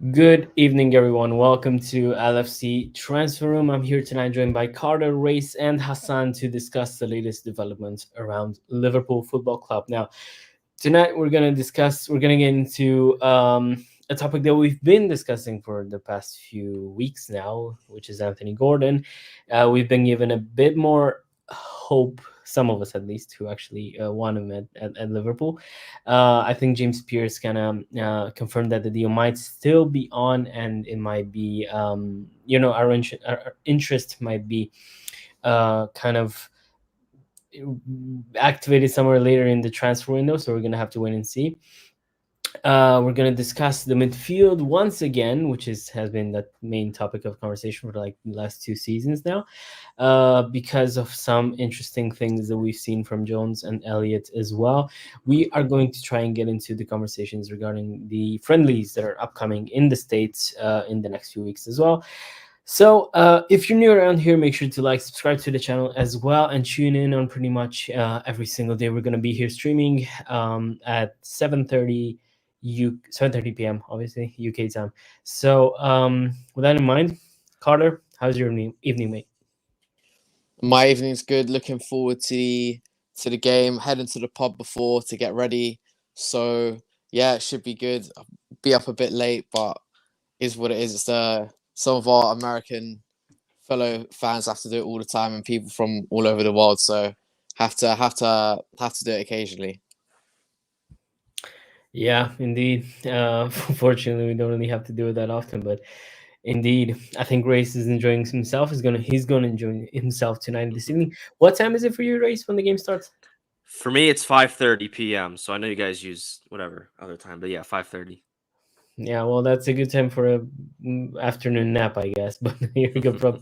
Good evening, everyone. Welcome to LFC Transfer Room. I'm here tonight, joined by Carter, Race, and Hassan to discuss the latest developments around Liverpool Football Club. Now, tonight we're gonna get into a topic that we've been discussing for the past few weeks now, which is Anthony Gordon. We've been given a bit more hope, some of us at least, who actually want him at Liverpool. I think James Pierce kind of confirmed that the deal might still be on, and it might be, our interest might be kind of activated somewhere later in the transfer window. So we're gonna have to wait and see. We're going to discuss the midfield once again, which has been the main topic of conversation for like the last 2 seasons now, because of some interesting things that we've seen from Jones and Elliott as well. We are going to try and get into the conversations regarding the friendlies that are upcoming in the States in the next few weeks as well. So, if you're new around here, make sure to like, subscribe to the channel as well, and tune in on pretty much every single day. We're gonna be here streaming at 7:30 p.m. obviously UK time. So, with that in mind, Carter, how's your evening, mate? My evening's good. Looking forward to the game. Heading to the pub before to get ready. So yeah, it should be good. I'll be up a bit late, but is what it is. It's some of our American fellow fans have to do it all the time, and people from all over the world. So have to do it occasionally. Yeah, indeed. Fortunately, we don't really have to do it that often, but indeed, I think Race is enjoying himself. He's gonna enjoy himself tonight this evening. What time is it for you, Race, when the game starts? For me, it's 5:30 p.m. So I know you guys use whatever other time, but yeah, 5:30. Yeah, well, that's a good time for a afternoon nap, I guess. But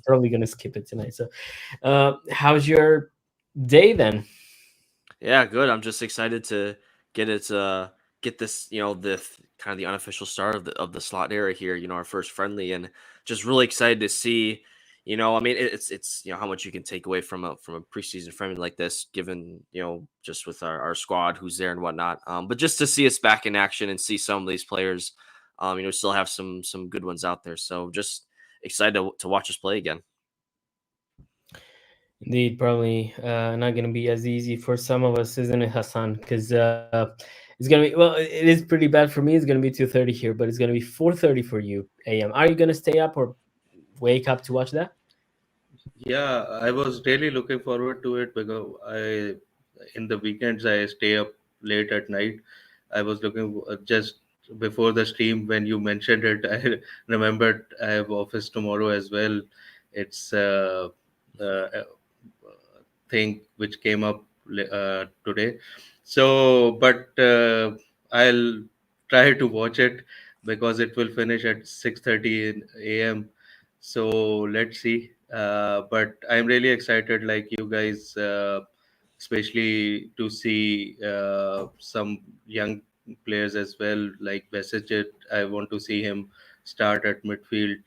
probably gonna skip it tonight. So, how's your day then? Yeah, good. I'm just excited to get it. Get this. Kind of the unofficial start of the slot era here. Our first friendly, and just really excited to see. I mean, it's how much you can take away from a preseason friendly like this, given just with our squad who's there and whatnot. But just to see us back in action and see some of these players, still have some good ones out there. So just excited to watch us play again. Indeed, probably not going to be as easy for some of us, isn't it, Hassan? Because it's going to be, well, it is pretty bad for me. It's going to be 2:30 here, but it's going to be 4:30 for you a.m. Are you going to stay up or wake up to watch that? Yeah, I was really looking forward to it because in the weekends, I stay up late at night. I was looking just before the stream when you mentioned it. I remembered I have office tomorrow as well. It's a thing which came up today. So, but I'll try to watch it because it will finish at 6:30 a.m. So let's see. But I'm really excited, like you guys, especially to see some young players as well, like Besiktas. I want to see him start at midfield,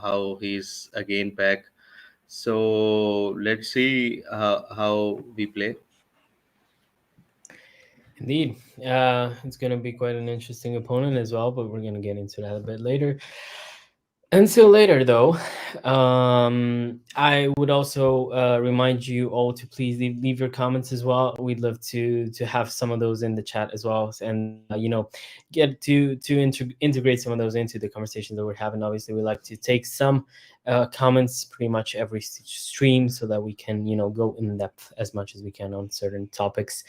how he's again back. So let's see how we play. Indeed. It's going to be quite an interesting opponent as well, but we're going to get into that a bit later. Until later, though, I would also remind you all to please leave your comments as well. We'd love to have some of those in the chat as well, and get to integrate some of those into the conversations that we're having. Obviously, we like to take some comments pretty much every stream so that we can go in depth as much as we can on certain topics.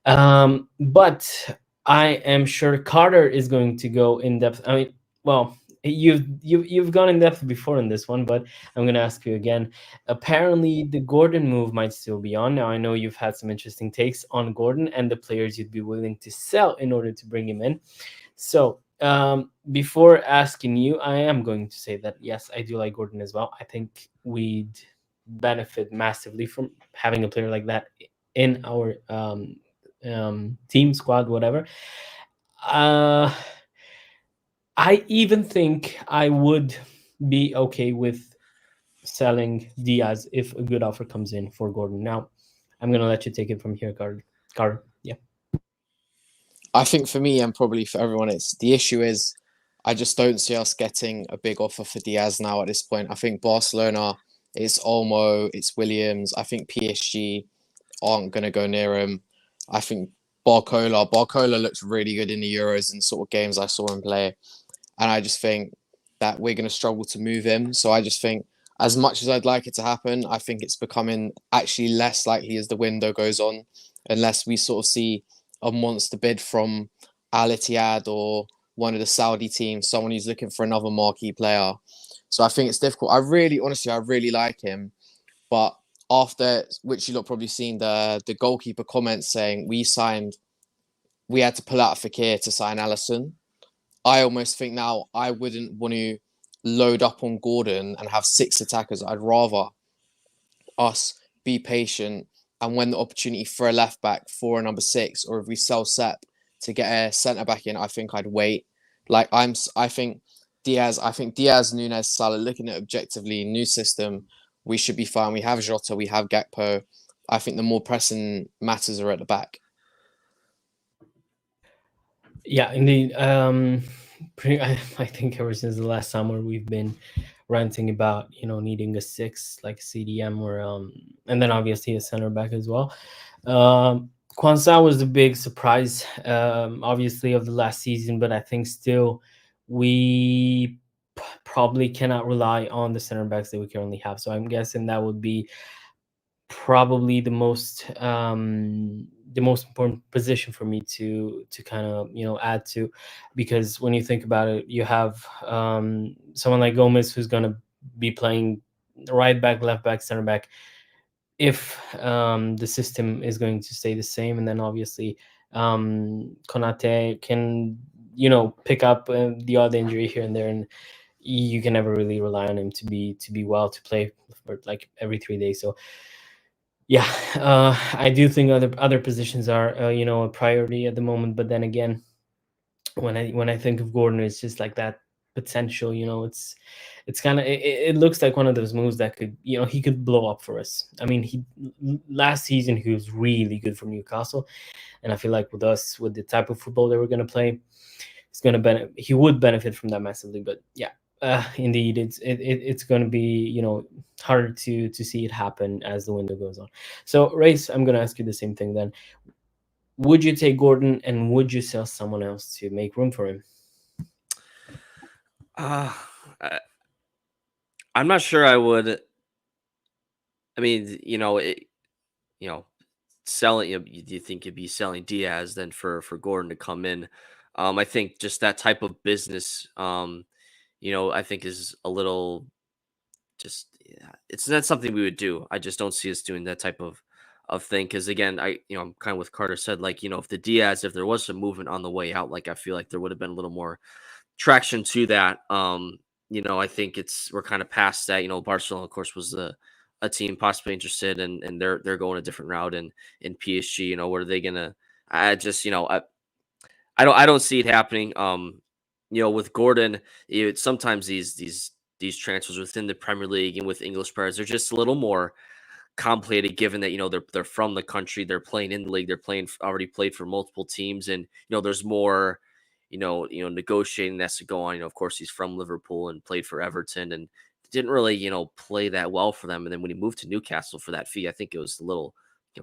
But I am sure Carter is going to go in depth. I mean, well, you've gone in depth before in this one, but I'm gonna ask you again. Apparently, the Gordon move might still be on. Now, I know you've had some interesting takes on Gordon and the players you'd be willing to sell in order to bring him in. So, before asking you, I am going to say that yes, I do like Gordon as well. I think we'd benefit massively from having a player like that in our team, squad, whatever. Uh, I even think I would be okay with selling Diaz if a good offer comes in for Gordon. Now, I'm gonna let you take it from here, Carter. Carter, yeah. I think for me and probably for everyone, it's the issue is I just don't see us getting a big offer for Diaz now at this point. I think Barcelona, it's Olmo, it's Williams. I think PSG aren't going to go near him. I think Barcola looked really good in the Euros and sort of games I saw him play. And I just think that we're going to struggle to move him. So I just think, as much as I'd like it to happen, I think it's becoming actually less likely as the window goes on, unless we sort of see a monster bid from Al Ittihad or one of the Saudi teams, someone who's looking for another marquee player. So I think it's difficult. Honestly, I really like him. But after, which you lot probably seen the goalkeeper comments saying we had to pull out Fekir to sign Allison. I almost think now I wouldn't want to load up on Gordon and have 6 attackers. I'd rather us be patient, and when the opportunity for a left back, for a number 6, or if we sell Sep to get a centre back in, I think I'd wait. I think Diaz, Nunes, Salah, looking at objectively, new system, we should be fine. We have Jota, we have Gakpo. I think the more pressing matters are at the back. Yeah, indeed. I think ever since the last summer we've been ranting about needing a 6 like CDM or and then obviously a center back as well. Kwanzaa was the big surprise, obviously, of the last season, but I think still we probably cannot rely on the center backs that we currently have. So I'm guessing that would be probably the most important position for me to kind of add to, because when you think about it, you have someone like Gomez who's going to be playing right back, left back, center back if the system is going to stay the same, and then obviously Konate can pick up the odd injury here and there, and you can never really rely on him to be well to play for like every 3 days. So yeah, I do think other positions are a priority at the moment. But then again, when I think of Gordon, it's just like that potential. It's kind of it looks like one of those moves that could he could blow up for us. I mean, last season he was really good for Newcastle, and I feel like with us, with the type of football that we're going to play, he would benefit from that massively. But yeah, indeed, it's going to be harder to see it happen as the window goes on. So, Race, I'm going to ask you the same thing then. Would you take Gordon, and would you sell someone else to make room for him? I'm not sure I would. I mean, selling. Do you think you'd be selling Diaz then for Gordon to come in? I think just that type of business, I think is a little just. Yeah, it's not something we would do. I just don't see us doing that type of thing, because again, I'm kind of with Carter said, like, if there was some movement on the way out, like I feel like there would have been a little more traction to that. I think we're kind of past that. Barcelona, of course, was a team possibly interested, and they're going a different route in PSG. What are they gonna? I just I don't see it happening. With Gordon, sometimes these transfers within the Premier League and with English players are just a little more complicated, given that they're from the country, they're playing in the league, they're already played for multiple teams, and there's more negotiating that's to go on. Of course, he's from Liverpool and played for Everton and didn't really play that well for them, and then when he moved to Newcastle for that fee, I think it was a little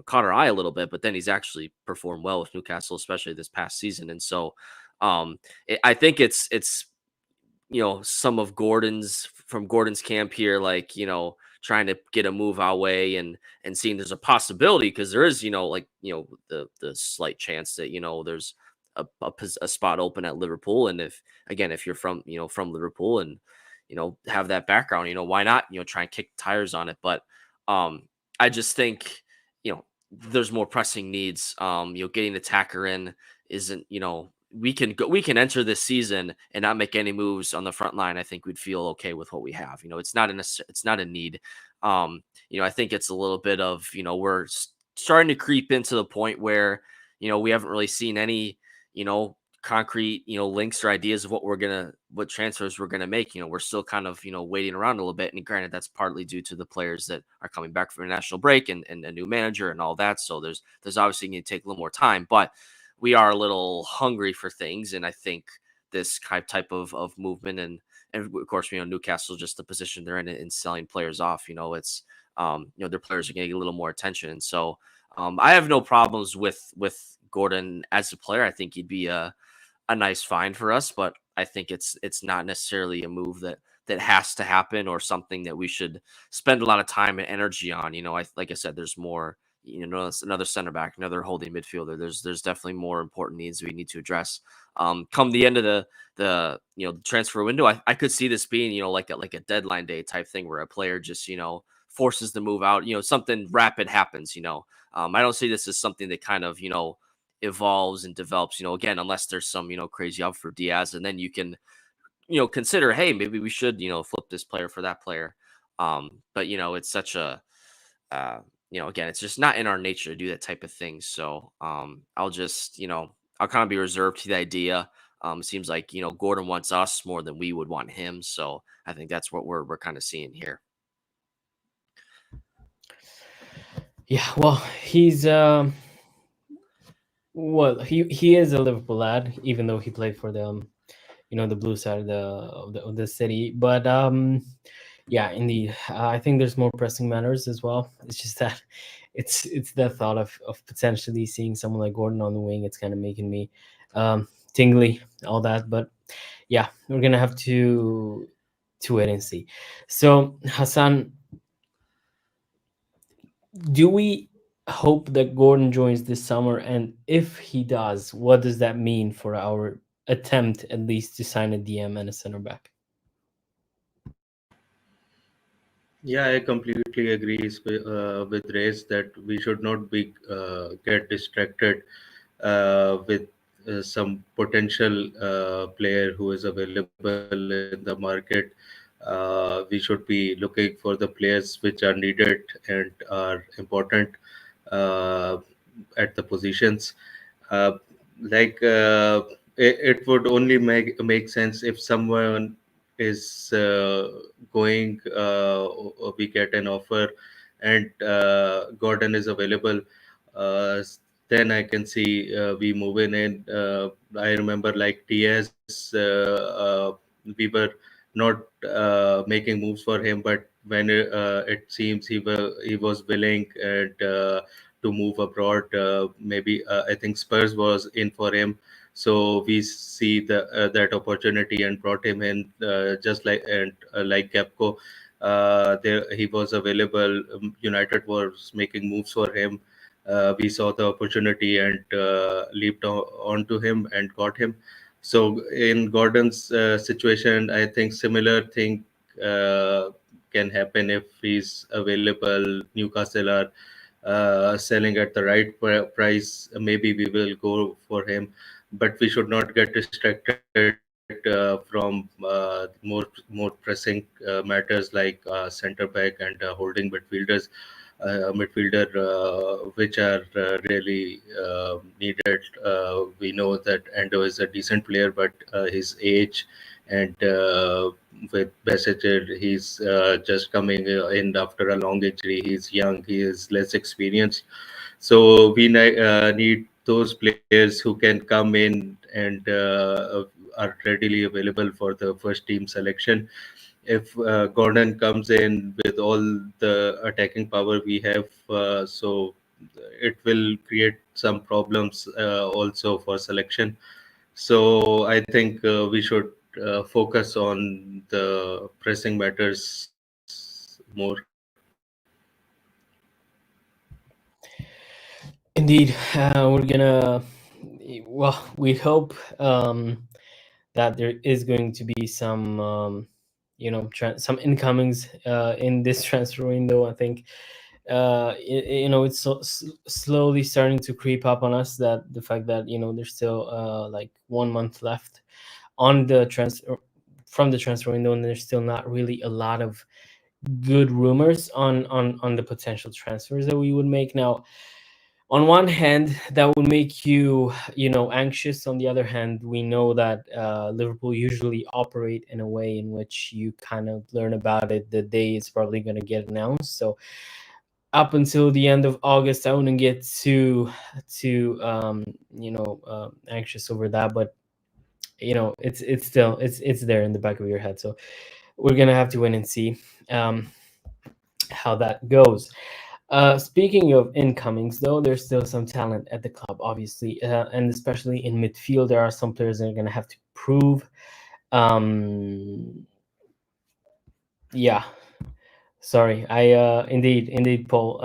caught our eye a little bit, but then he's actually performed well with Newcastle, especially this past season. And so I think it's some of Gordon's camp here, like trying to get a move our way and seeing there's a possibility, because there is the slight chance that there's a spot open at Liverpool, and if you're from Liverpool and have that background, why not try and kick tires on it. But I just think there's more pressing needs. Getting an attacker in isn't we can enter this season and not make any moves on the front line. I think we'd feel okay with what we have. It's not a need. I think it's a little bit of we're starting to creep into the point where we haven't really seen any concrete links or ideas of what transfers we're gonna make. We're still kind of waiting around a little bit, and granted that's partly due to the players that are coming back from a national break and a new manager and all that. So there's obviously going to take a little more time, but we are a little hungry for things, and I think this type of movement. And of course, Newcastle, just the position they're in selling players off. It's their players are going to get a little more attention, and so I have no problems with Gordon as a player. I think he'd be a nice find for us, but I think it's not necessarily a move that has to happen or something that we should spend a lot of time and energy on. Like I said, there's more. Another center back, another holding midfielder. There's definitely more important needs we need to address. Come the end of the transfer window, I could see this being like a deadline day type thing where a player just forces the move out. Something rapid happens. I don't see this as something that kind of evolves and develops, again, unless there's some, crazy offer for Diaz, and then you can, consider, hey, maybe we should, flip this player for that player. But it's such a, again, it's just not in our nature to do that type of thing. So I'll just, I'll kind of be reserved to the idea. It seems like, Gordon wants us more than we would want him. So I think that's what we're kind of seeing here. Yeah, well, he's well, he is a Liverpool lad, even though he played for the the blue side of the city. But yeah, indeed, I think there's more pressing matters as well. It's just that it's the thought of potentially seeing someone like Gordon on the wing. It's kind of making me tingly, all that. But yeah, we're gonna have to wait and see. So Hassan, do we hope that Gordon joins this summer? And if he does, what does that mean for our attempt, at least, to sign a DM and a center back? Yeah, I completely agree with Race that we should not be get distracted with some potential player who is available in the market. We should be looking for the players which are needed and are important uh, at the positions. Uh, like it would only make sense if someone is going, we get an offer, and Gordon is available. Uh, then I can see we moving in. I remember like Diaz, we were not making moves for him, but when it seems he was willing and to move abroad, maybe I think Spurs was in for him. So we see that opportunity and brought him in, just like Gapco. There he was available. United was making moves for him. We saw the opportunity and leaped onto him and got him. So in Gordon's situation, I think similar thing uh, can happen if he's available. Newcastle are selling at the right price. Maybe we will go for him, but we should not get distracted from more pressing matters like center back and holding midfielders. Midfielder, which are really needed. We know that Endo is a decent player, but his age and with Bassett, he's just coming in after a long injury. He's young, he is less experienced. So we need those players who can come in and are readily available for the first team selection. If Gordon comes in with all the attacking power we have, so it will create some problems also for selection. So I think we should focus on the pressing matters more. Indeed, we're gonna. Well, we hope that there is going to be some, some incomings in this transfer window. I think, it's slowly starting to creep up on us that the fact that there's still like 1 month left on the transfer from the transfer window, and there's still not really a lot of good rumors on the potential transfers that we would make. Now, on one hand, that would make you anxious. On the other hand, we know that Liverpool usually operate in a way in which you kind of learn about it the day it's probably going to get announced. So up until the end of August, I wouldn't get too anxious over that. But it's there in the back of your head. So we're gonna have to wait and see um, how that goes. Speaking of incomings, though, there's still some talent at the club, obviously, and especially in midfield, there are some players that are gonna have to prove. Um, yeah, sorry, I indeed, Paul.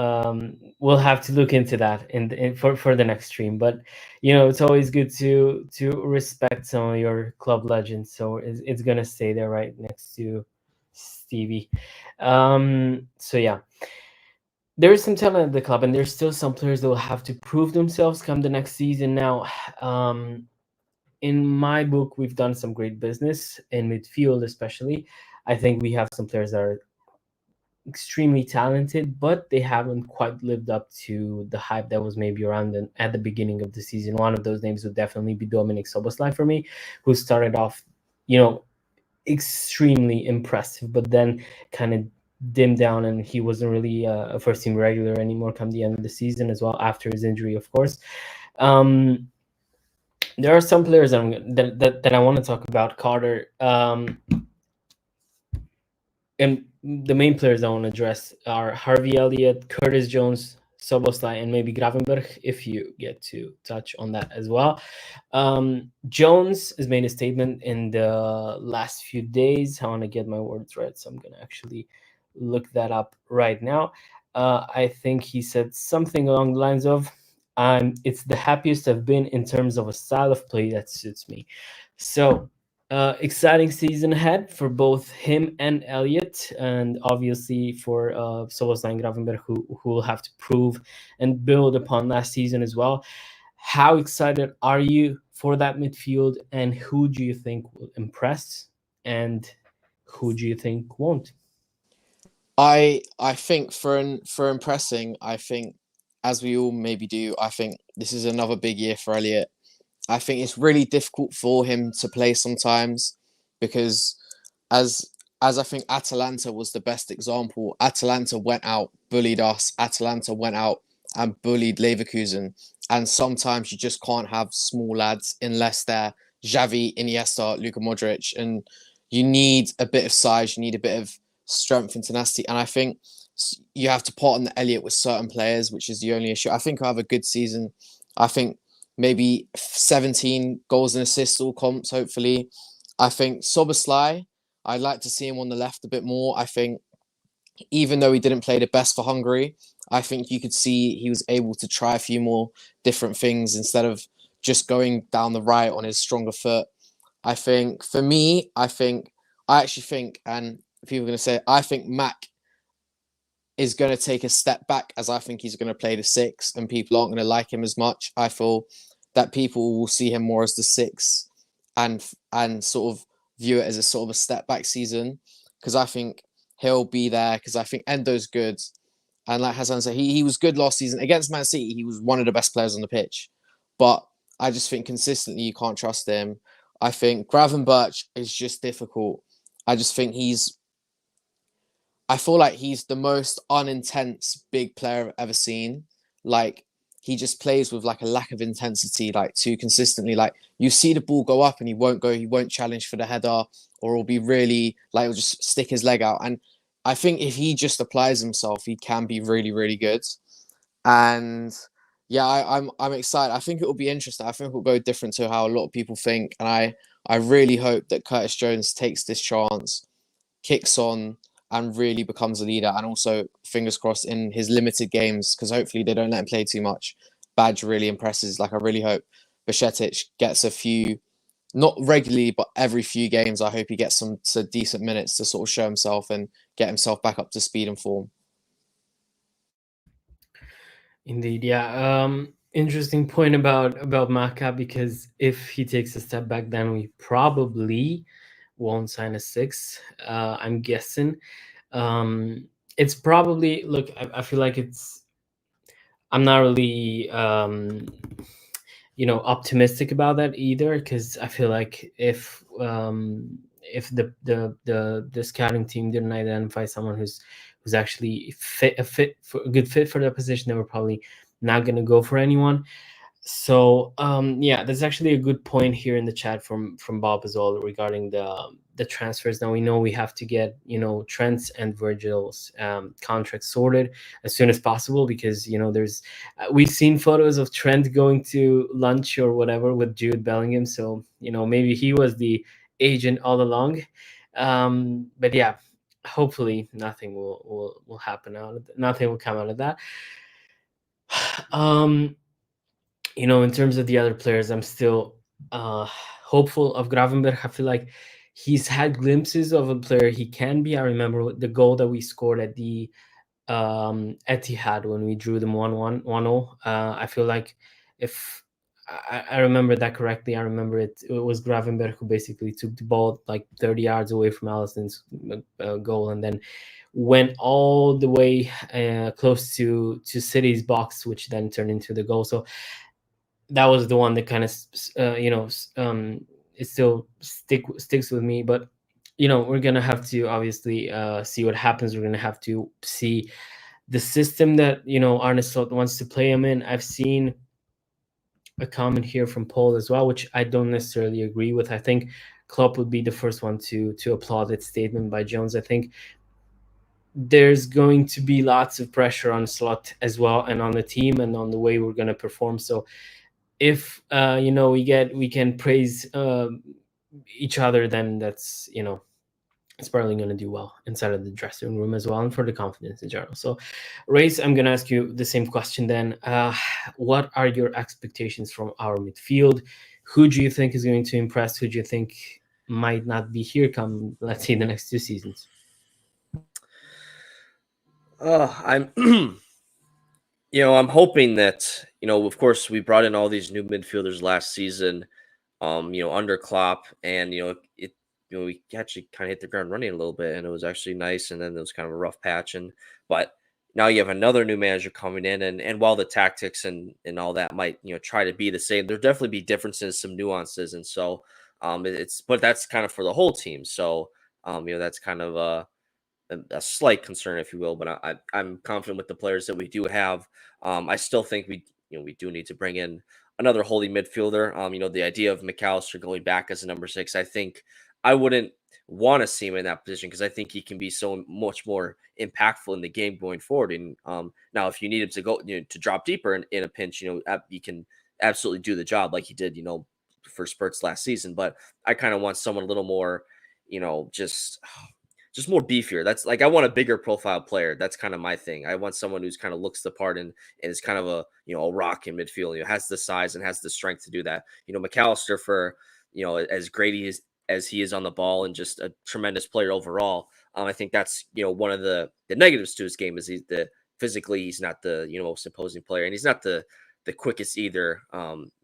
We'll have to look into that for the next stream. But it's always good to respect some of your club legends. So it's gonna stay there right next to Stevie. So yeah, there is some talent at the club, and there's still some players that will have to prove themselves come the next season. Now, in my book, we've done some great business in midfield, especially. I think we have some players that are extremely talented, but they haven't quite lived up to the hype that was maybe around at the beginning of the season. One of those names would definitely be Dominic Soboslai for me, who started off, extremely impressive, but then kind of dimmed down, and he wasn't really a first team regular anymore come the end of the season as well, after his injury, of course. There are some players that I want to talk about, Carter. And the main players I want to address are Harvey Elliott, Curtis Jones, Soboslai, and maybe Gravenberg, if you get to touch on that as well. Jones has made a statement in the last few days. I want to get my words right, so I'm going to actually look that up right now. I think he said something along the lines of, it's the happiest I've been in terms of a style of play that suits me. So exciting season ahead for both him and Elliott, and obviously for Soboslai and Gravenberg, who will have to prove and build upon last season as well. How excited are you for that midfield, and who do you think will impress, and who do you think won't? I think for impressing, I think, as we all maybe do, I think this is another big year for Elliot. I think it's really difficult for him to play sometimes because as as I think Atalanta was the best example. Atalanta went out, bullied us. Atalanta went out and bullied Leverkusen. And sometimes you just can't have small lads unless they're Xavi, Iniesta, Luka Modric. And you need a bit of size, you need a bit of strength and tenacity. And I think you have to partner Elliot with certain players, which is the only issue. I think I have a good season. I think maybe 17 goals and assists, all comps, hopefully. I think Soboslai, I'd like to see him on the left a bit more. I think even though he didn't play the best for Hungary, I think you could see he was able to try a few more different things instead of just going down the right on his stronger foot. I think for me, I actually think, and people are going to say, I think Mac is going to take a step back, as I think he's going to play the six and people aren't going to like him as much. I feel that people will see him more as the six and sort of view it as a sort of a step back season, because I think he'll be there, because I think Endo's good. And like Hassan said, he was good last season. Against Man City, he was one of the best players on the pitch. But I just think consistently you can't trust him. I think Gravenberch is just difficult. I just think I feel like he's the most unintense big player I've ever seen. Like, he just plays with like a lack of intensity, like too consistently. Like, you see the ball go up and he won't challenge for the header, or he'll be really like, he'll just stick his leg out. And I think if he just applies himself, he can be really, really good. And yeah, I'm excited. I think it will be interesting. I think it will go different to how a lot of people think. And I really hope that Curtis Jones takes this chance, kicks on, and really becomes a leader. And also, fingers crossed, in his limited games, because hopefully they don't let him play too much, Badge really impresses. Like, I really hope Bajcetic gets a few, not regularly, but every few games. I hope he gets some decent minutes to sort of show himself and get himself back up to speed and form. Indeed, yeah. Interesting point about Maka, because if he takes a step back, then we probably won't sign a six. I'm guessing. It's probably, look. I feel like I'm not really optimistic about that either, because I feel like if the scouting team didn't identify someone who's actually a good fit for the position, they were probably not going to go for anyone. So yeah, there's actually a good point here in the chat from Bob as well regarding the transfers. Now we know we have to get, you know, Trent's and Virgil's contracts sorted as soon as possible, because, you know, there's we've seen photos of Trent going to lunch or whatever with Jude Bellingham, so, you know, maybe he was the agent all along. But yeah, hopefully nothing will happen out of nothing will come out of that. um you know, in terms of the other players, I'm still hopeful of Gravenberg. I feel like he's had glimpses of a player he can be. I remember the goal that we scored at the Etihad when we drew them 1-0. I feel like if I remember that correctly, I remember it was Gravenberg who basically took the ball like 30 yards away from Allison's goal, and then went all the way close to City's box, which then turned into the goal. So that was the one that kind of it still sticks with me. But, you know, we're gonna have to obviously see what happens. We're gonna have to see the system that, you know, Arne Slot wants to play him in. I've seen a comment here from Paul as well, which I don't necessarily agree with. I think Klopp would be the first one to applaud that statement by Jones. I think there's going to be lots of pressure on Slot as well, and on the team, and on the way we're going to perform. So if you know, we can praise each other, then that's, you know, it's probably going to do well inside of the dressing room as well, and for the confidence in general. So, Race, I'm going to ask you the same question then. What are your expectations from our midfield? Who do you think is going to impress? Who do you think might not be here come, let's say, the next 2 seasons? I'm I'm hoping that, of course, we brought in all these new midfielders last season, under Klopp, and we actually kind of hit the ground running a little bit, and it was actually nice. And then there was kind of a rough patch, but now you have another new manager coming in, and while the tactics and all that might try to be the same, there'll definitely be differences, some nuances, and so but that's kind of for the whole team. So that's kind of a slight concern, if you will, but I'm confident with the players that we do have. I still think we do need to bring in another holding midfielder. The idea of McAllister going back as a number 6, I think I wouldn't want to see him in that position, because I think he can be so much more impactful in the game going forward. And now, if you need him to go to drop deeper in a pinch, he can absolutely do the job like he did, for spurts last season. But I kind of want someone a little more, just more beefier. That's like, I want a bigger profile player. That's kind of my thing. I want someone who's kind of looks the part, and is kind of a a rock in midfield. Has the size and has the strength to do that. McAllister, for as great as he is on the ball, and just a tremendous player overall. I think that's one of the negatives to his game, is physically he's not the most imposing player, and he's not the quickest either.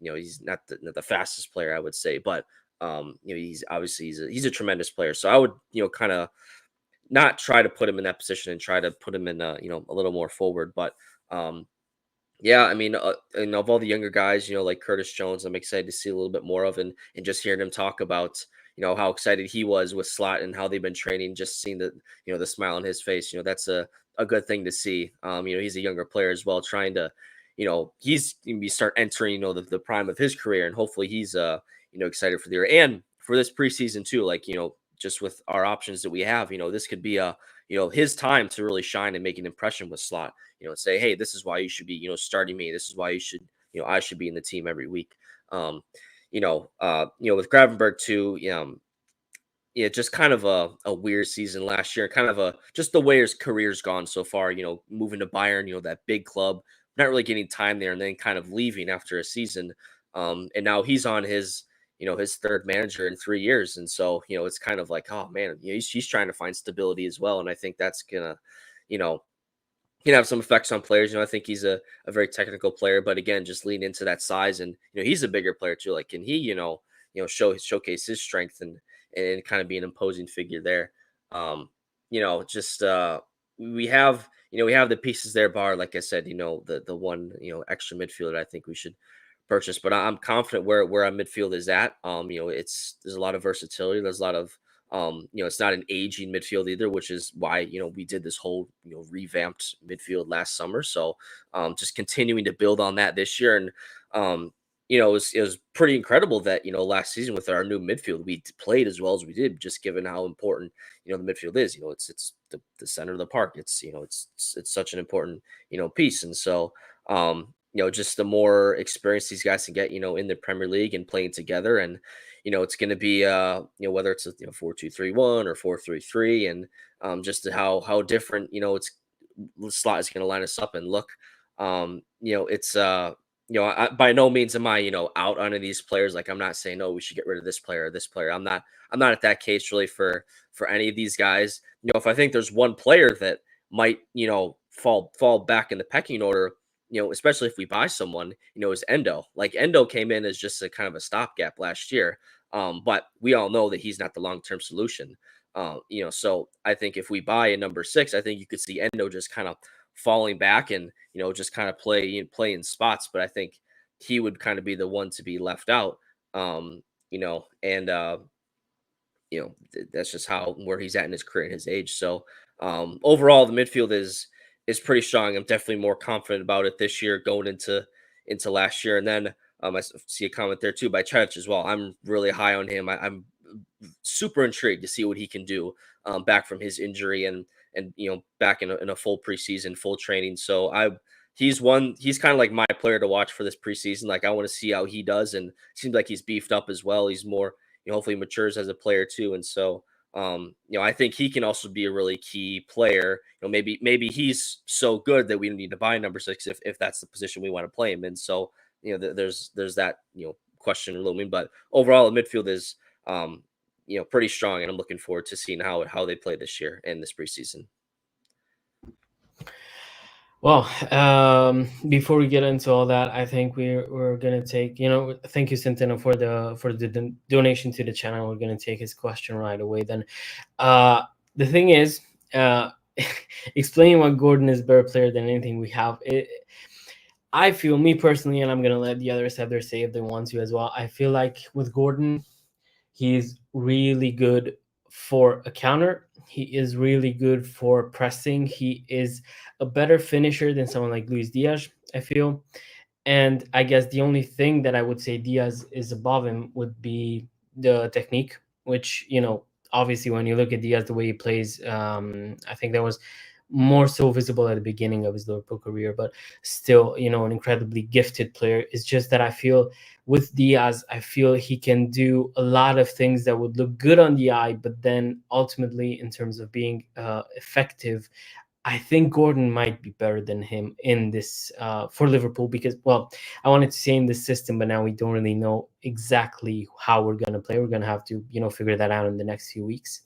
He's not the fastest player, I would say, but he's obviously he's a tremendous player. So I would kind of not try to put him in that position, and try to put him in a little more forward. But yeah, I mean, and of all the younger guys, like Curtis Jones, I'm excited to see a little bit more of, and just hearing him talk about how excited he was with Slot and how they've been training, just seeing the the smile on his face, that's a good thing to see. He's a younger player as well, trying to he's going to be start entering the prime of his career, and hopefully he's excited for the year and for this preseason too. Like, just with our options that we have, this could be a his time to really shine and make an impression with Slot. And say, hey, this is why you should be starting me. This is why you should I should be in the team every week. With Gravenberg too. Yeah, just kind of a weird season last year. Kind of just the way his career's gone so far. Moving to Bayern, that big club, not really getting time there, and then kind of leaving after a season. And now he's on his his third manager in 3 years, and so it's kind of like, oh man, he's trying to find stability as well, and I think that's gonna you know can have some effects on players. I think he's a very technical player, but again, just lean into that size, and he's a bigger player too. Like, can he showcase his strength, and kind of be an imposing figure there. Just we have we have the pieces there, bar, like I said, the one extra midfielder I think we should purchase. But I'm confident where our midfield is at. There's a lot of versatility. There's a lot of It's not an aging midfield either, which is why, we did this whole, revamped midfield last summer. So just continuing to build on that this year. And, it was pretty incredible that, last season with our new midfield, we played as well as we did, just given how important, the midfield is. It's the center of the park. It's such an important, piece. And so, just the more experience these guys can get, in the Premier League and playing together. And, it's going to be, whether it's a 4-2-3-1 or 4-3-3, and just how different, the slot is going to line us up and look. It's by no means am I, out on any of these players. Like, I'm not saying, no, we should get rid of this player or this player. I'm not at that case really for any of these guys. If I think there's one player that might, fall back in the pecking order, especially if we buy someone, is Endo. Like, Endo came in as just a kind of a stopgap last year. But we all know that he's not the long-term solution. So I think if we buy a number 6, I think you could see Endo just kind of falling back and, just kind of play in spots. But I think he would kind of be the one to be left out. And that's just where he's at in his career and his age. So overall, the midfield is pretty strong. I'm definitely more confident about it this year going into last year. And then I see a comment there too by Church as well. I'm really high on him. I'm super intrigued to see what he can do back from his injury and back in a full preseason, full training. So he's kind of like my player to watch for this preseason. Like, I want to see how he does, and it seems like he's beefed up as well. He's more, hopefully matures as a player too. And so, I think he can also be a really key player. Maybe he's so good that we don't need to buy number 6 if that's the position we want to play him in. So, there's that, question looming. But overall, the midfield is, pretty strong, and I'm looking forward to seeing how they play this year and this preseason. Well, before we get into all that, I think we're gonna take, thank you, Centeno, for the donation to the channel. We're gonna take his question right away. Then, the thing is, explaining why Gordon is a better player than anything we have. I feel, me personally, and I'm gonna let the others have their say if they want to as well. I feel like with Gordon, he's really good for a counter. He is really good for pressing. He is a better finisher than someone like Luis Diaz, I feel. And I guess the only thing that I would say Diaz is above him would be the technique, which, obviously when you look at Diaz, the way he plays, I think that was more so visible at the beginning of his Liverpool career, but still, an incredibly gifted player. It's just that I feel with Diaz, I feel he can do a lot of things that would look good on the eye, but then ultimately, in terms of being effective, I think Gordon might be better than him in this for Liverpool, because, well, I wanted to say in this system, but now we don't really know exactly how we're going to play. We're going to have to, figure that out in the next few weeks,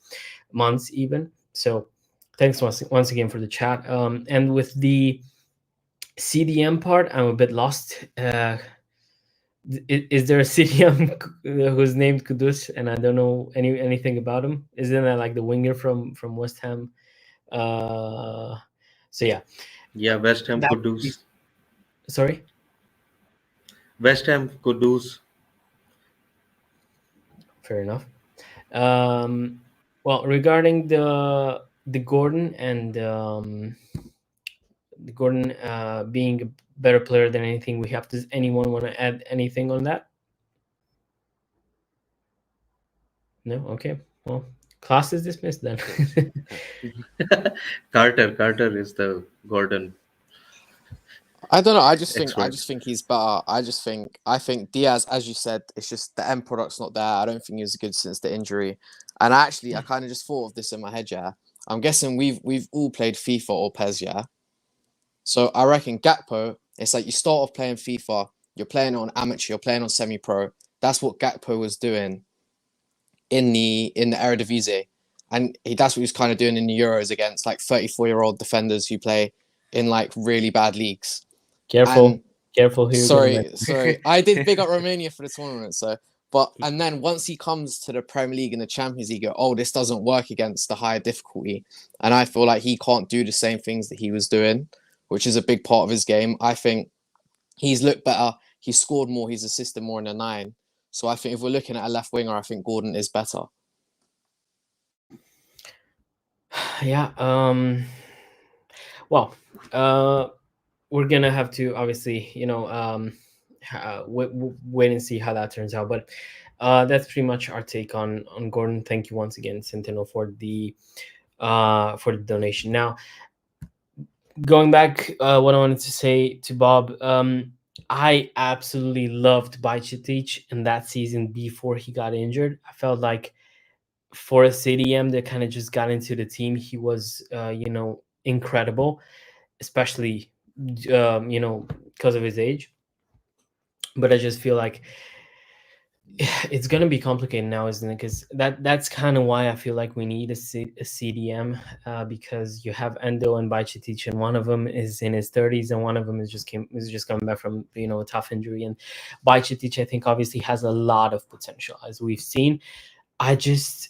months even. So thanks once again for the chat. And with the CDM part, I'm a bit lost. Is there a CDM who's named Kudus and I don't know anything about him? Isn't that like the winger from West Ham? So yeah. Yeah, West Ham Kudus. Sorry? West Ham Kudus. Fair enough. Well, regarding the Gordon and the Gordon being a better player than anything we have, does anyone want to add anything on that? No? Okay. Well, class is dismissed then. Carter is the Gordon. I don't know. I just think he's better. I think Diaz, as you said, it's just the end product's not there. I don't think he was good since the injury. And actually, I kind of just thought of this in my head. Yeah, I'm guessing we've all played FIFA or PES. Yeah, so I reckon Gakpo. It's like you start off playing FIFA. You're playing on amateur. You're playing on semi-pro. That's what Gakpo was doing in the Eredivisie, and that's what he was kind of doing in the Euros against like 34-year-old defenders who play in like really bad leagues. Careful here. Sorry. I did big up Romania for the tournament, and then once he comes to the Premier League and the Champions League, this doesn't work against the higher difficulty, and I feel like he can't do the same things that he was doing, which is a big part of his game. I think he's looked better. He's scored more. He's assisted more in the 9. So I think if we're looking at a left winger, I think Gordon is better. Yeah. Well, uh, we're gonna have to obviously, wait and see how that turns out. But that's pretty much our take on Gordon. Thank you once again, Centeno, for the donation. Now, going back, what I wanted to say to Bob, I absolutely loved Bajcetic in that season before he got injured. I felt like for a CDM that kind of just got into the team, he was, incredible, especially, because of his age. But I just feel like it's gonna be complicated now, isn't it? Because that's kind of why I feel like we need a CDM, because you have Endo and Bajcetic, and one of them is in his 30s, and one of them is just coming back from a tough injury. And Bajcetic, I think, obviously has a lot of potential, as we've seen. I just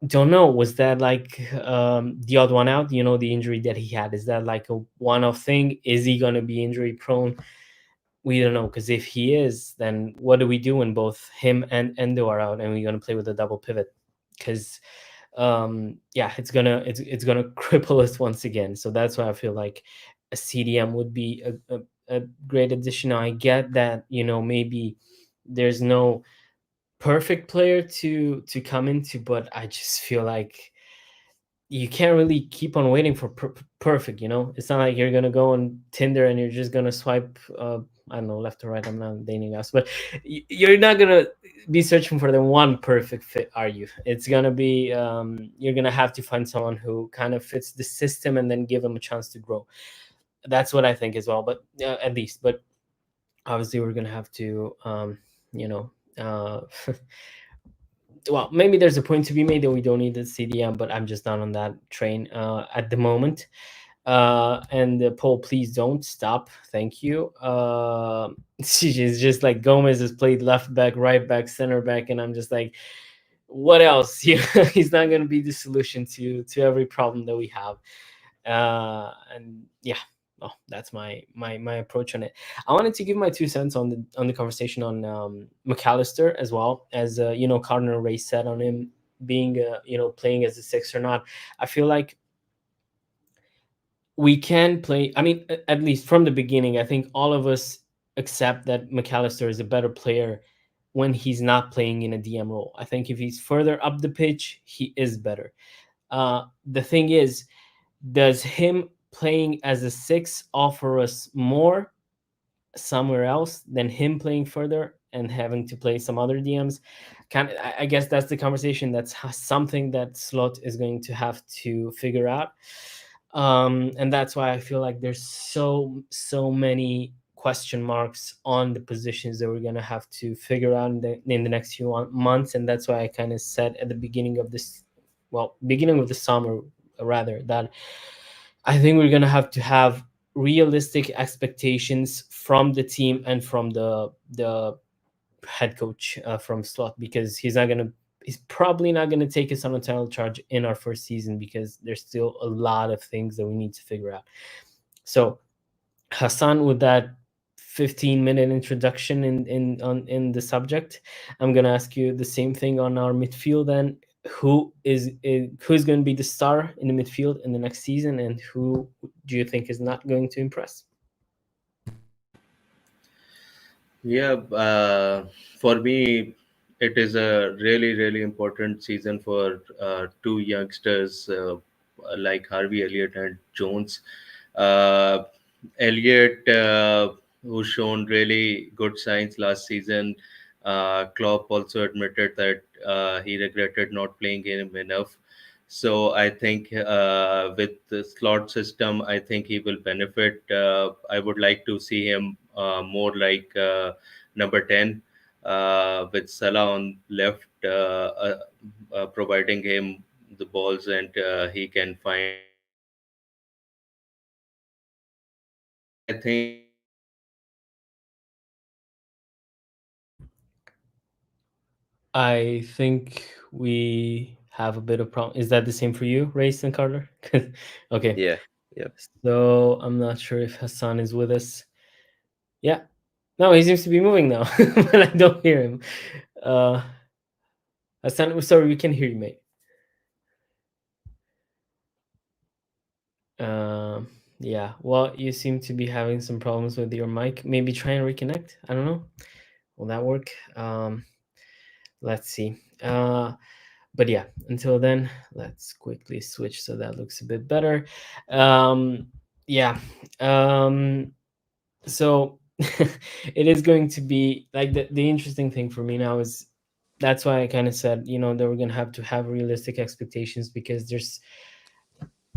don't know. Was that like the odd one out? The injury that he had, is that like a one-off thing? Is he gonna be injury prone? We don't know, because if he is, then what do we do when both him and Endo are out, and we're gonna play with a double pivot? Because yeah, it's gonna cripple us once again. So that's why I feel like a CDM would be a great addition. Now, I get that maybe there's no perfect player to come into, but I just feel like you can't really keep on waiting for perfect. It's not like you're gonna go on Tinder and you're just gonna swipe, I don't know, left or right. I'm not dating us, but you're not gonna be searching for the one perfect fit, are you? It's gonna be, you're gonna have to find someone who kind of fits the system and then give them a chance to grow. That's what I think as well, but at least. But obviously we're gonna have to, you know uh well, maybe there's a point to be made that we don't need the CDM, but I'm just not on that train at the moment. And Paul, please don't stop. Thank you. It's just like Gomez has played left back, right back, center back, and I'm just like, what else? He's not going to be the solution to every problem that we have. And yeah, well, that's my approach on it. I wanted to give my 2 cents on the conversation on McAllister, as well as Cardinal Ray said on him being playing as a six or not. I feel like we can play. I mean, at least from the beginning, I think all of us accept that McAllister is a better player when he's not playing in a DM role. I think if he's further up the pitch, he is better. The thing is, does him playing as a six offer us more somewhere else than him playing further and having to play some other DMs? I guess that's the conversation. That's something that Slot is going to have to figure out. And that's why I feel like there's so many question marks on the positions that we're going to have to figure out in the next few months. And that's why I kind of said at the beginning of this, well, beginning of the summer rather, that I think we're gonna have to have realistic expectations from the team and from the head coach, from Slot, because he's probably not gonna take us on a title charge in our first season, because there's still a lot of things that we need to figure out. So Hassan, with that 15-minute introduction in the subject, I'm gonna ask you the same thing on our midfield. Then, who's going to be the star in the midfield in the next season, and who do you think is not going to impress? Yeah, for me, it is a really, really important season for two youngsters like Harvey Elliott and Jones. Uh, Elliott, who's shown really good signs last season. Klopp also admitted that he regretted not playing him enough. So I think with the slot system, I think he will benefit. I would like to see him more like number 10 with Salah on left, providing him the balls and he can find and I think I think we have a bit of problem. Is that the same for you, Race and Carter? Okay, Yeah. Yep. so I'm not sure if Hassan is with us. Yeah, no, he seems to be moving now, but I don't hear him. uh Hassan, sorry, we can hear you, mate. Yeah. Well, you seem to be having some problems with your mic. Maybe try and reconnect. I don't know. Will that work? Let's see. But yeah, until then, let's quickly switch so that looks a bit better. Yeah. So it is going to be like the interesting thing for me now is that's why I kind of said, that we're going to have realistic expectations, because there's,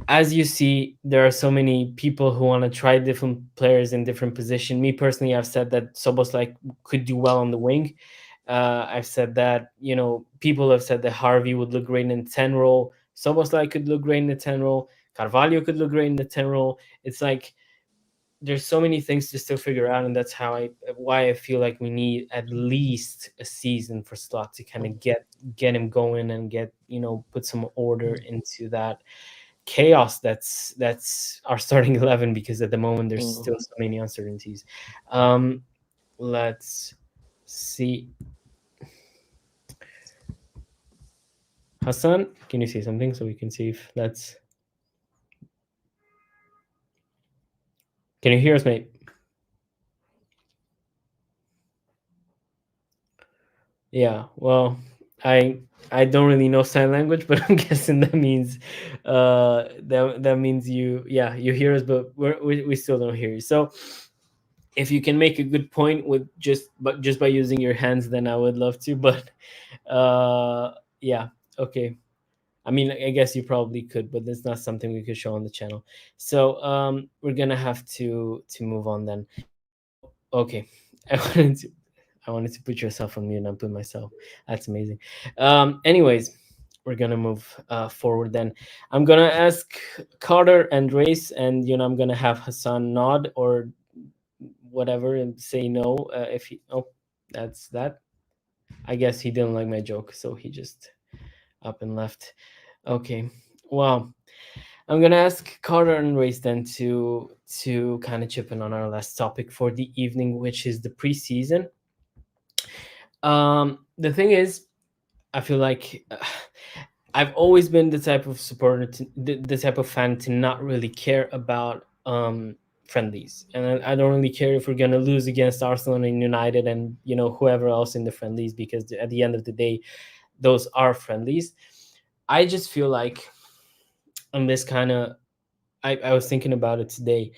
as you see, there are so many people who want to try different players in different position. Me personally, I've said that Soboslai could do well on the wing. I've said that, people have said that Harvey would look great in the 10 role. Soboslai could look great in the 10 role. Carvalho could look great in the 10 role. It's like there's so many things to still figure out, and that's why I feel like we need at least a season for Slot to kind of get him going and get, put some order into that chaos that's our starting 11, because at the moment there's still so many uncertainties. Let's see. Hassan, can you say something so we can see if that's... Can you hear us, mate? Yeah, well, I don't really know sign language, but I'm guessing that means that means you hear us, but we still don't hear you. So if you can make a good point with just by using your hands, then I would love to. But yeah, okay. I mean, I guess you probably could, but that's not something we could show on the channel. So we're gonna have to move on then. So okay, I wanted to put yourself on mute and I put myself. That's amazing. Anyways, we're gonna move forward then. I'm gonna ask Carter and Race, and I'm gonna have Hassan nod or whatever and say no if he. Oh, that's that. I guess he didn't like my joke, so he just up and left. Okay. Well, I'm gonna ask Carter and Race then to kind of chip in on our last topic for the evening, which is the preseason. The thing is, I feel like I've always been the type of supporter, the type of fan to not really care about friendlies, and I don't really care if we're gonna lose against Arsenal and United and whoever else in the friendlies, because at the end of the day, those are friendlies. I just feel like on this kind of, I was thinking about it today.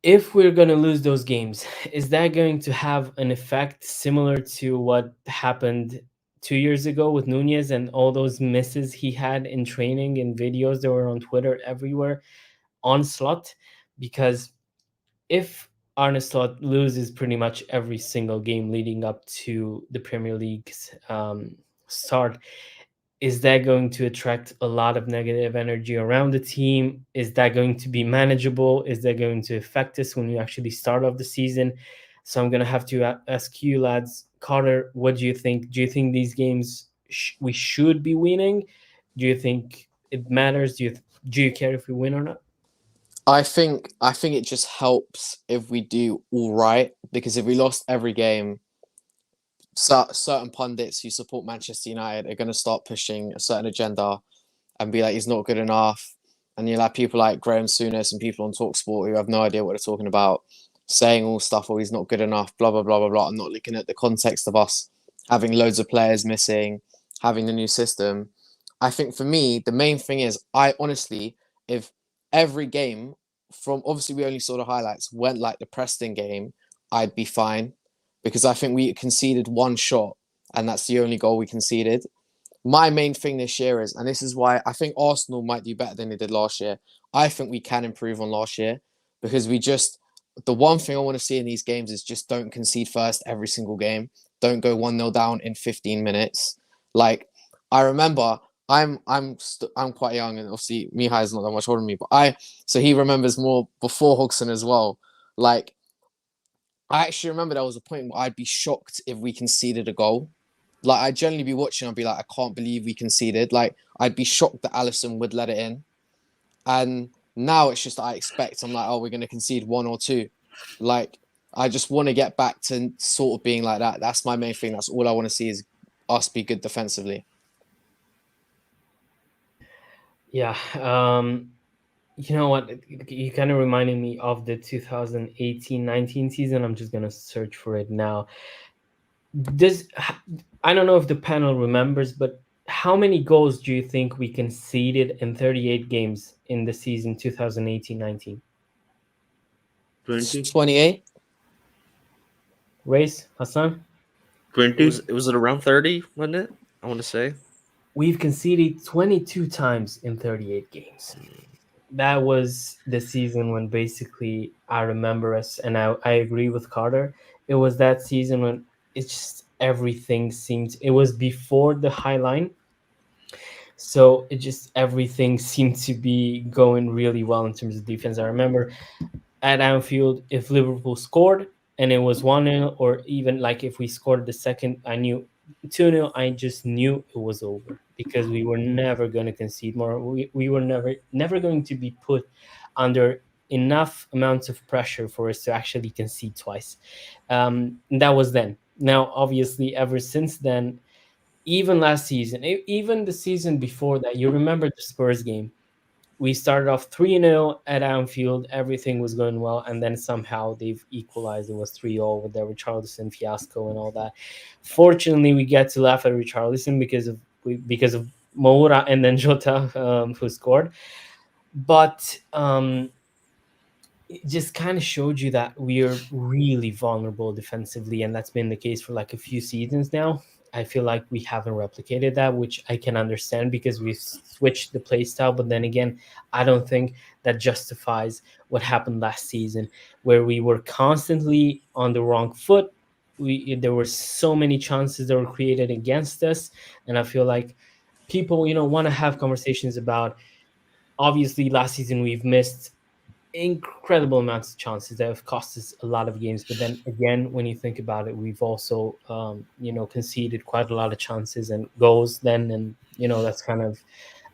If we're going to lose those games, is that going to have an effect similar to what happened 2 years ago with Nunez and all those misses he had in training and videos that were on Twitter everywhere on Slot? Because if Arne Slot loses pretty much every single game leading up to the Premier League's start, is that going to attract a lot of negative energy around the team? Is that going to be manageable? Is that going to affect us when we actually start off the season? So I'm going to have to ask you, lads. Carter, what do you think? Do you think these games we should be winning? Do you think it matters? Do you care if we win or not? I think it just helps if we do all right, because if we lost every game, certain pundits who support Manchester United are going to start pushing a certain agenda and be like, he's not good enough. And you'll have people like Graham Souness and people on Talksport who have no idea what they're talking about, saying all stuff, or he's not good enough, blah, blah, blah, blah, blah, and not looking at the context of us having loads of players missing, having the new system. I think for me, the main thing is, I honestly, if every game from, obviously we only saw the highlights, went like the Preston game, I'd be fine, because I think we conceded one shot and that's the only goal we conceded. My main thing this year is, and this is why I think Arsenal might do better than they did last year. I think we can improve on last year, because the one thing I want to see in these games is just don't concede first every single game. Don't go 1-0 down in 15 minutes. Like, I remember, I'm quite young, and obviously Mihai is not that much older than me, but so he remembers more before Hodgson as well. Like, I actually remember there was a point where I'd be shocked if we conceded a goal. Like, I'd generally be watching, I'd be like, I can't believe we conceded. Like, I'd be shocked that Alisson would let it in. And now it's just, I expect, I'm like, oh, we're going to concede one or two. Like, I just want to get back to sort of being like that. That's my main thing. That's all I want to see, is us be good defensively. Yeah. You know what? You kind of reminded me of the 2018-19 season. I'm just gonna search for it now. This I don't know if the panel remembers, but how many goals do you think we conceded in 38 games in the season 2018-19? 20, 28. Race, Hassan? twenty. It was at around 30, wasn't it? I want to say. We've conceded 22 times in 38 games. That was the season when basically I remember us, and I agree with Carter. It was that season when it's just everything seemed, it was before the high line. So it just everything seemed to be going really well in terms of defense. I remember at Anfield, if Liverpool scored and it was 1-0, or even like if we scored the second, I knew 2-0, I just knew it was over because we were never going to concede more. We were never going to be put under enough amounts of pressure for us to actually concede twice. That was then. Now, obviously, ever since then, even last season, even the season before that, you remember the Spurs game. We started off 3-0 at Anfield. Everything was going well. And then somehow they've equalized. It was 3-0 with their Richarlison fiasco and all that. Fortunately, we get to laugh at Richarlison because of Moura and then Jota, who scored. But it just kind of showed you that we are really vulnerable defensively, and that's been the case for like a few seasons now. I feel like we haven't replicated that, which I can understand because we've switched the play style. But then again, I don't think that justifies what happened last season, where we were constantly on the wrong foot. There were so many chances that were created against us, and I feel like people, want to have conversations about. Obviously, last season we've missed incredible amounts of chances that have cost us a lot of games. But then again, when you think about it, we've also, conceded quite a lot of chances and goals then. And, that's kind of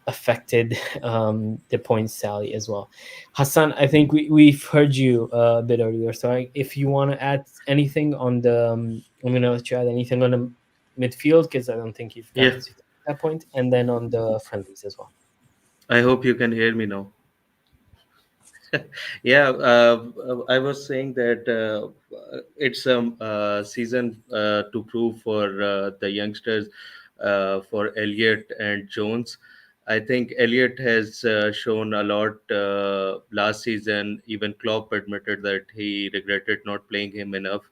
affected the points tally as well. Hassan, I think we've heard you a bit earlier. So if you want to add anything on the, I'm going to let you add anything on the midfield because I don't think you've got Yeah, to that point, and then on the friendlies as well. I hope you can hear me now. Yeah, I was saying that it's a season to prove for the youngsters, for Elliott and Jones. I think Elliott has shown a lot last season. Even Klopp admitted that he regretted not playing him enough.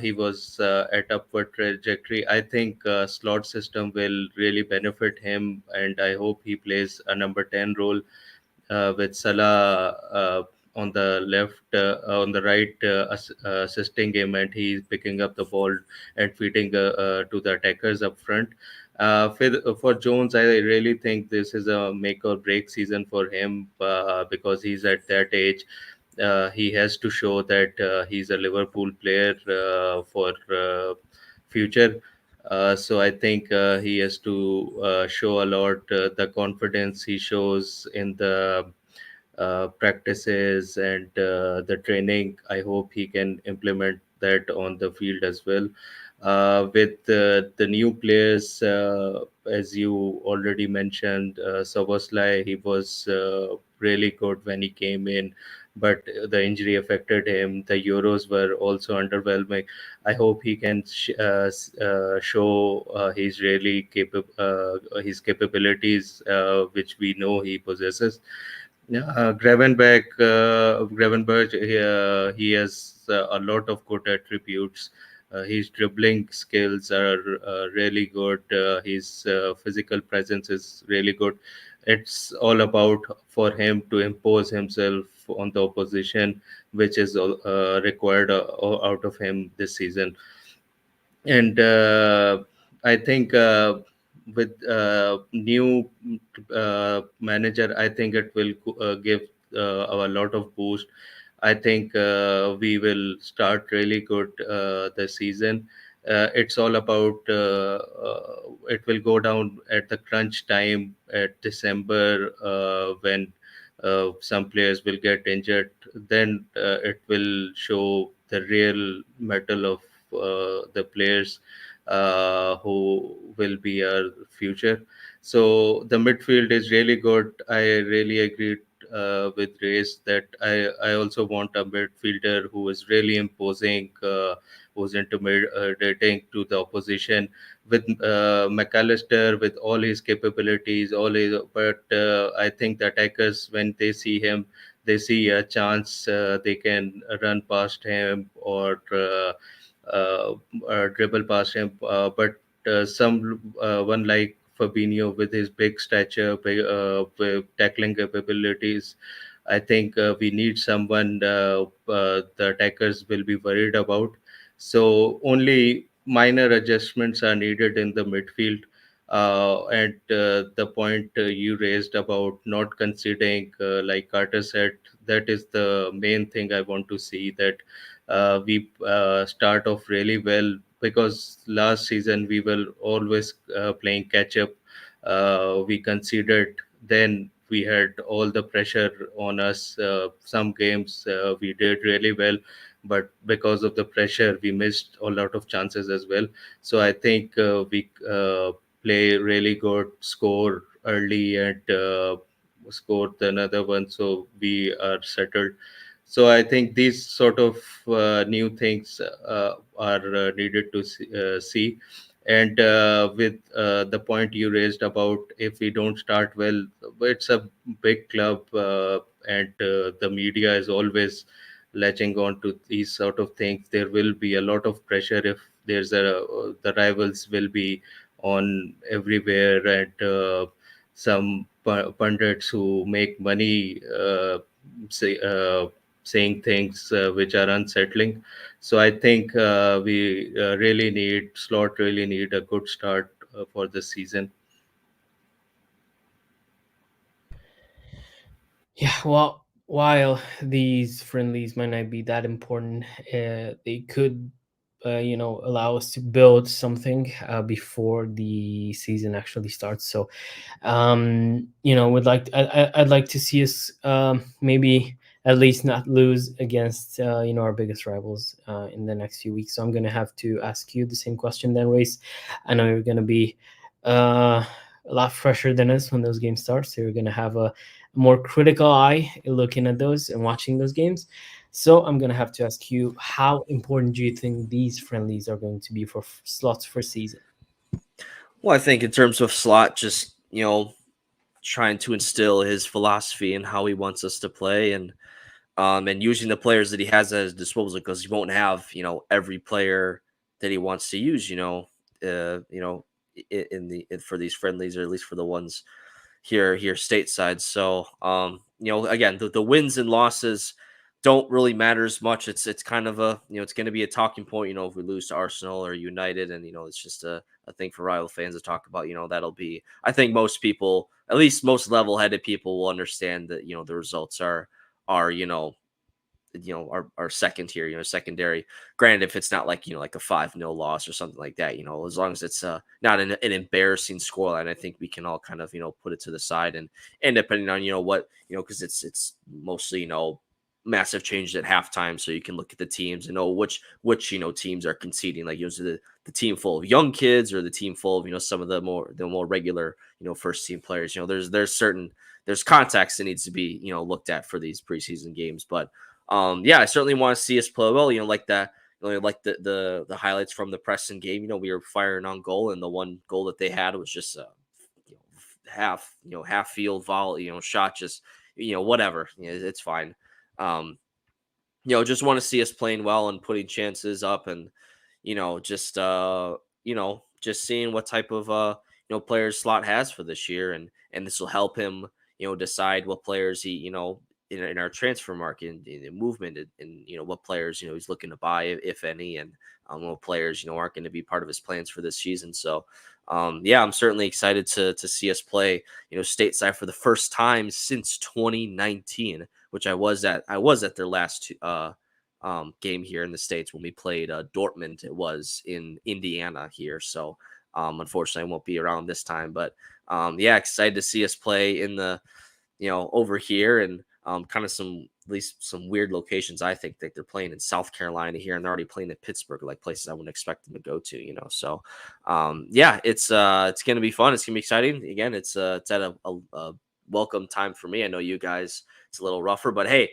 He was at upward trajectory. I think slot system will really benefit him, and I hope he plays a number 10 role with Salah on the left, on the right, assisting him, and he's picking up the ball and feeding to the attackers up front. For Jones, I really think this is a make or break season for him because he's at that age. He has to show that he's a Liverpool player for future. So I think he has to show a lot. The confidence he shows in the practices and the training. I hope he can implement that on the field as well. With the new players, as you already mentioned, Soboslai, he was really good when he came in, but the injury affected him. The Euros were also underwhelming. I hope he can show his really his capabilities, which we know he possesses. Yeah, Gravenberg, he has a lot of good attributes. His dribbling skills are really good. His physical presence is really good. It's all about for him to impose himself on the opposition, which is required out of him this season. And I think with new manager, I think it will give a lot of boost. I think we will start really good the season. It's all about it will go down at the crunch time at December when some players will get injured. Then it will show the real mettle of the players who will be our future. So the midfield is really good. I really agree with Race that I also want a midfielder who is really imposing, who's intimidating to the opposition. With McAllister, with all his capabilities, but I think the attackers, when they see him, they see a chance, they can run past him or uh, dribble past him. But some one like Fabinho with his big stature, with tackling capabilities, I think we need someone the attackers will be worried about. So only minor adjustments are needed in the midfield. And the point you raised about not conceding, like Carter said, that is the main thing I want to see. That we start off really well, because last season we were always playing catch up. We conceded, then we had all the pressure on us. Some games we did really well, but because of the pressure, we missed a lot of chances as well. So I think we play really good, score early, and score another one, so we are settled. So I think these sort of new things are needed to see. And with the point you raised about if we don't start well, it's a big club, and the media is always latching on to these sort of things. There will be a lot of pressure if there's the rivals will be on everywhere, and some pundits who make money say, saying things which are unsettling. So I think we really need Slot really need a good start for the season. Yeah, well, while these friendlies might not be that important, they could, allow us to build something before the season actually starts. So, would like I'd like to see us maybe at least not lose against our biggest rivals in the next few weeks. So I'm gonna have to ask you the same question then, Race. I know you're gonna be a lot fresher than us when those games start, so you're gonna have a more critical eye looking at those and watching those games. So I'm gonna have to ask you, how important do you think these friendlies are going to be for slots for season? Well, I think in terms of Slot, just trying to instill his philosophy and how he wants us to play, and using the players that he has at his disposal, because he won't have every player that he wants to use. For these friendlies, or at least for the ones here stateside. So again, the wins and losses don't really matter as much. It's kind of a it's going to be a talking point. If we lose to Arsenal or United, and it's just a thing for rival fans to talk about. That'll be, I think most people, at least most level-headed people, will understand that the results are our second tier, secondary. Granted, if it's not like like a 5-0 loss or something like that, as long as it's not an embarrassing scoreline, I think we can all kind of put it to the side. And depending on what because it's mostly massive changes at halftime, so you can look at the teams and know which teams are conceding, like the team full of young kids, or the team full of some of the more regular first team players. There's context that needs to be looked at for these preseason games. But yeah, I certainly want to see us play well. Like that, like the highlights from the Preston game. We were firing on goal, and the one goal that they had was just you half field volley, shot, just whatever. It's fine. Um, just want to see us playing well and putting chances up, and just seeing what type of players Slot has for this year, and this will help him decide what players he in our transfer market, and in movement, and what players he's looking to buy, if any, and what players aren't going to be part of his plans for this season. So yeah, I'm certainly excited to see us play stateside for the first time since 2019, which I was at their last game here in the States when we played Dortmund. It was in Indiana here, so unfortunately I won't be around this time. But yeah, excited to see us play in the over here, and kind of at least some weird locations. I think that they're playing in South Carolina here, and they're already playing in Pittsburgh, like places I wouldn't expect them to go to. So yeah, it's going to be fun. It's going to be exciting. Again, it's at a welcome time for me. I know you guys, it's a little rougher, but hey,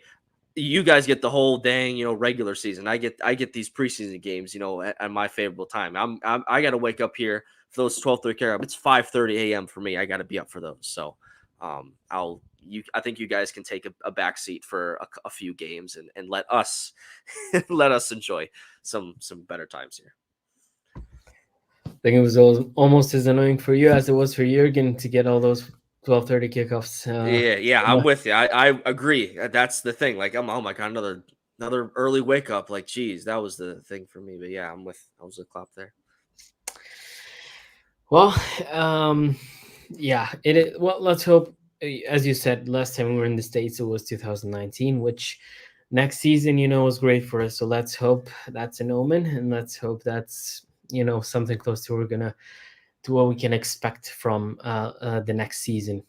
you guys get the whole dang, regular season. I get these preseason games, at my favorable time. I got to wake up here for those 12:30 kickoff. It's 5:30 a.m. for me. I got to be up for those. So, I think you guys can take a back seat for a few games and let us let us enjoy some better times here. I think it was almost as annoying for you as it was for Jurgen to get all those 12:30 kickoffs. Yeah, I'm with you. I agree. That's the thing. Like, oh my god, another early wake up. Like, geez, that was the thing for me. But yeah, I was a clap there. Well, yeah, it is. Well, let's hope. As you said, last time we were in the States, it was 2019, which next season, was great for us. So let's hope that's an omen, and let's hope that's something close to what we can expect from the next season.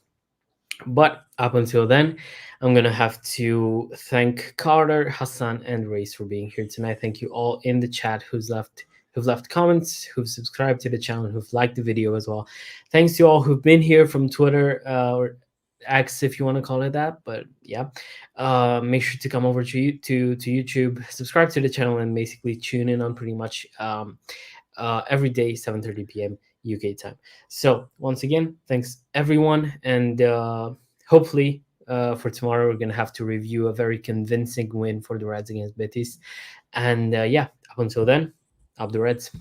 But up until then, I'm gonna have to thank Carter, Hassan, and Race for being here tonight. Thank you all in the chat who've left comments, who've subscribed to the channel, who've liked the video as well. Thanks to all who've been here from Twitter or X, if you want to call it that. But yeah, make sure to come over to YouTube, subscribe to the channel, and basically tune in on pretty much every day, 7:30 p.m. UK time. So once again, thanks everyone, and hopefully for tomorrow we're gonna have to review a very convincing win for the Reds against Betis. And yeah, up until then, up the Reds.